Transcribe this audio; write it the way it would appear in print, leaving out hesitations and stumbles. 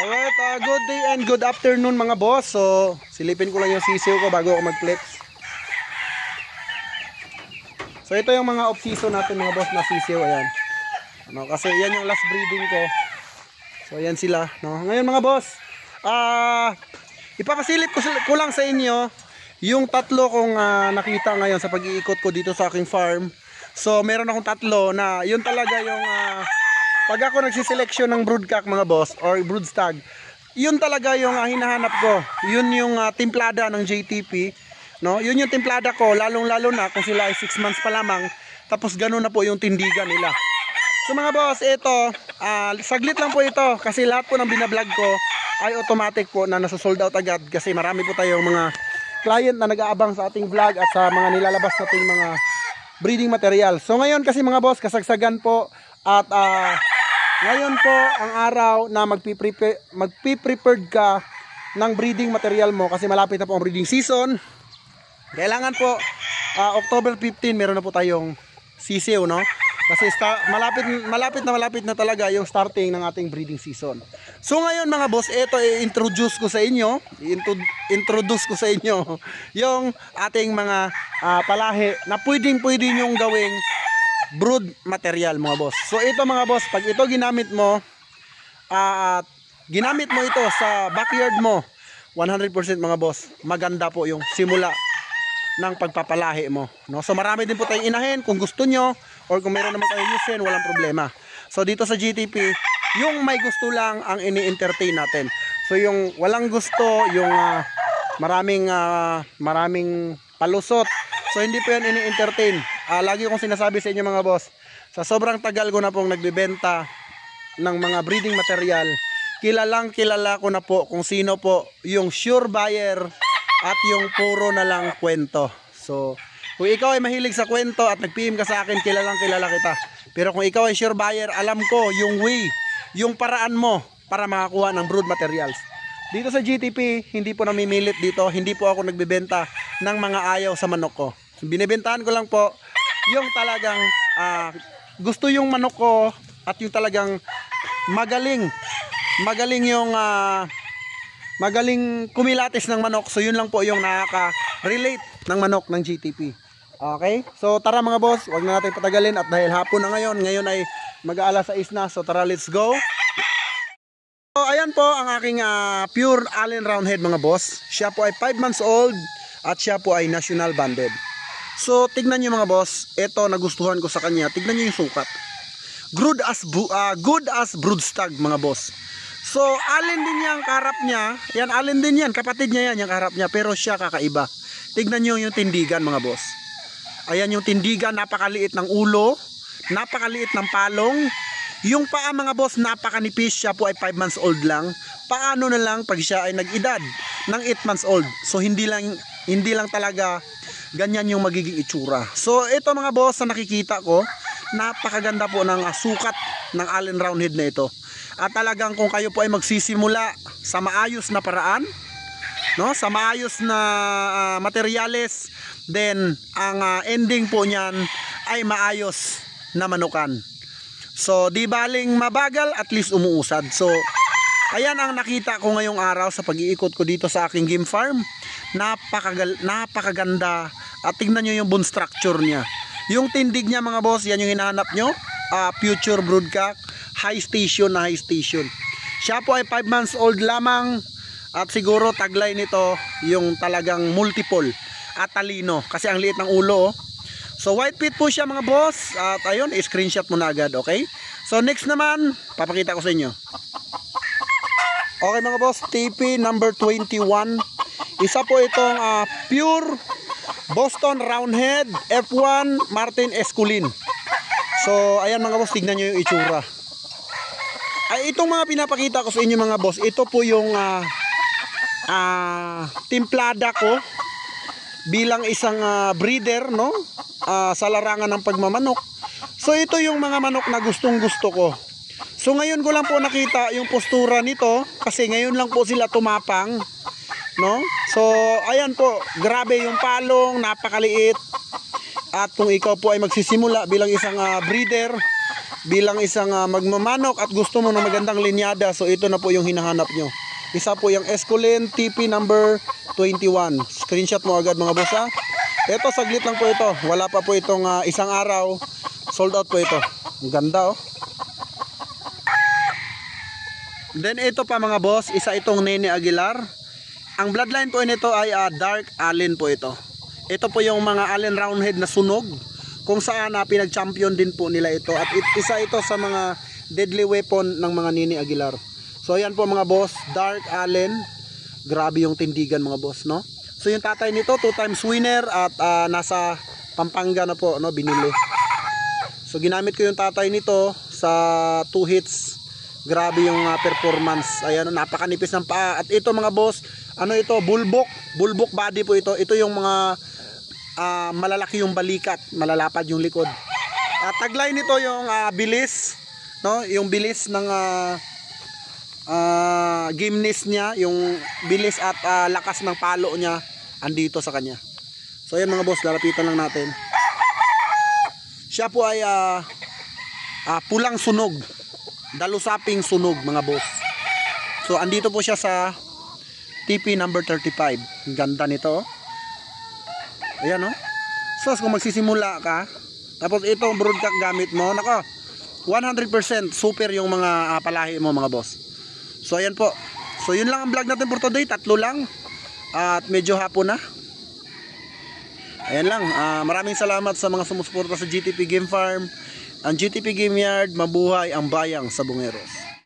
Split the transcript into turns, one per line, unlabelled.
Alright, good day and good afternoon mga boss. So, silipin ko lang yung sisiw ko bago ako mag-flex. So, ito yung mga off-season natin mga boss na sisiw. Ayan. Kasi yan yung last breeding ko. So, ayan sila. Ngayon mga boss, ipapasilip ko lang sa inyo yung tatlo kong nakita ngayon sa pag-iikot ko dito sa aking farm. So, meron akong tatlo na yun talaga yung... pag ako nagsiseleksyon ng broodcock mga boss or broodstag, yun talaga yung hinahanap ko. Yun yung timplada ng JTP, no? Yun yung timplada ko, lalong-lalo na kung sila ay 6 months pa lamang, tapos ganun na po yung tindigan nila. So mga boss, ito, saglit lang po ito kasi lahat po ng binablog ko ay automatic po na nasa-sold out agad kasi marami po tayong mga client na nag-aabang sa ating vlog at sa mga nilalabas nating mga breeding material. So ngayon kasi mga boss, kasagsagan po at ngayon po ang araw na magpi-prepared ka ng breeding material mo kasi malapit na po ang breeding season. Kailangan po October 15 meron na po tayong sisiw, no? Kasi malapit na talaga yung starting ng ating breeding season. So ngayon mga boss, ito i-introduce ko sa inyo yung ating mga palahi na pwede nyong gawing brood material mga boss. So ito mga boss, pag ito ginamit mo ito sa backyard mo, 100% mga boss, maganda po yung simula ng pagpapalahi mo, no? So marami din po tayong inahin kung gusto nyo or kung meron naman kayong yusin, walang problema. So dito sa GTP, yung may gusto lang ang ini-entertain natin. So yung walang gusto, yung maraming palusot, so hindi po yan ini-entertain. Lagi kong sinasabi sa inyo mga boss, sa sobrang tagal ko na pong nagbebenta ng mga breeding material, kilala ko na po kung sino po yung sure buyer at yung puro na lang kwento. So kung ikaw ay mahilig sa kwento at nag-PM ka sa akin, kilala kita. Pero kung ikaw ay sure buyer, alam ko yung way, yung paraan mo para makakuha ng brood materials. Dito sa GTP, hindi po namimilit dito, hindi po ako nagbebenta ng mga ayaw sa manok ko. Binibentahan ko lang po yung talagang gusto yung manok ko at yung talagang magaling yung magaling kumilatis ng manok. So yun lang po yung nakaka-relate ng manok ng GTP. Okay? So tara mga boss, wag na natin patagalin at dahil hapon na ngayon ay mag-aalas 6 na. So tara, let's go. So ayan po ang aking pure Allen Roundhead mga boss. Siya po ay 5 months old at siya po ay national banded. So tignan nyo mga boss, ito nagustuhan ko sa kanya. Tignan nyo yung sukat. Good as broodstag mga boss. So Allen din yan, kaharap niya. Yan Allen din yan, kapatid niya yan, yung kaharap niya. Pero siya kakaiba. Tignan nyo yung tindigan mga boss. Ayan yung tindigan, napakaliit ng ulo, napakaliit ng palong. Yung paa mga boss, napakanipis. Siya po ay 5 months old lang. Paano na lang pag siya ay nag-edad ng 8 months old. So hindi lang talaga ganyan yung magiging itsura. So ito mga boss, na nakikita ko, napakaganda po ng sukat ng Allen Roundhead na ito. At talagang kung kayo po ay magsisimula sa maayos na paraan, no, sa maayos na materyales, then ang ending po niyan ay maayos na manukan. So di baling mabagal, at least umuusad. So ayan ang nakita ko ngayong araw sa pag-iikot ko dito sa aking game farm. Napakaganda. At tingnan nyo yung bone structure niya. Yung tindig niya mga boss, yan yung hinahanap nyo. Future broodcock, high station na high station. Siya po ay 5 months old lamang. At siguro taglay nito yung talagang multiple at talino. Kasi ang liit ng ulo. So white pit po siya mga boss. At ayun, screenshot mo na agad, okay? So next naman, papakita ko sa inyo. Okay mga boss, TP number 21. Isa po itong pure Boston Roundhead F1 Martin Esculin. So ayan mga boss, tignan nyo yung itsura. Ay, itong mga pinapakita ko sa inyo mga boss, ito po yung timplada ko bilang isang breeder, no? Sa larangan ng pagmamanok. So ito yung mga manok na gustong gusto ko. So ngayon ko lang po nakita yung postura nito kasi ngayon lang po sila tumapang, no? So ayan po, grabe yung palong, napakaliit. At kung ikaw po ay magsisimula bilang isang breeder, bilang isang magmamanok at gusto mo ng magandang linyada, so ito na po yung hinahanap nyo. Isa po yung Esculin TP number 21. Screenshot mo agad mga boss ha. Ito saglit lang po ito. Wala pa po itong isang araw. Sold out po ito. Ang ganda oh. Then ito pa mga boss, isa itong Nene Aguilar. Ang bloodline po nito ay Dark Allen po ito. Ito po yung mga Allen Roundhead na sunog, kung saan pinag-champion din po nila ito. At isa ito sa mga deadly weapon ng mga Nene Aguilar. So ayan po mga boss, Dark Allen. Grabe yung tindigan mga boss, no? So yung tatay nito, 2 times winner at nasa Pampanga na po, no, binili. So ginamit ko yung tatay nito sa 2 hits. Grabe yung performance. Ayan, napakanipis ng paa. At ito mga boss, ano ito, bulbok body po ito. Ito yung mga malalaki yung balikat, malalapad yung likod. Tagline nito yung bilis, no? Yung bilis ng gameness niya, yung bilis at lakas ng palo niya andito sa kanya. So ayan mga boss, lalapitan lang natin. Siya po ay pulang sunog. Dalusaping sunog mga boss. So andito po siya sa TP number 35. Ganda nito. Ayan oh. So kung magsisimula ka, tapos itong broadcast gamit mo, nako, 100% super yung mga palahi mo mga boss. So ayan po. So yun lang ang vlog natin for today. 3 lang. At medyo hapon na. Ayan lang. Maraming salamat sa mga sumusuporta sa GTP Game Farm. Ang GTP Game Yard, mabuhay ang bayang sa Bungeros.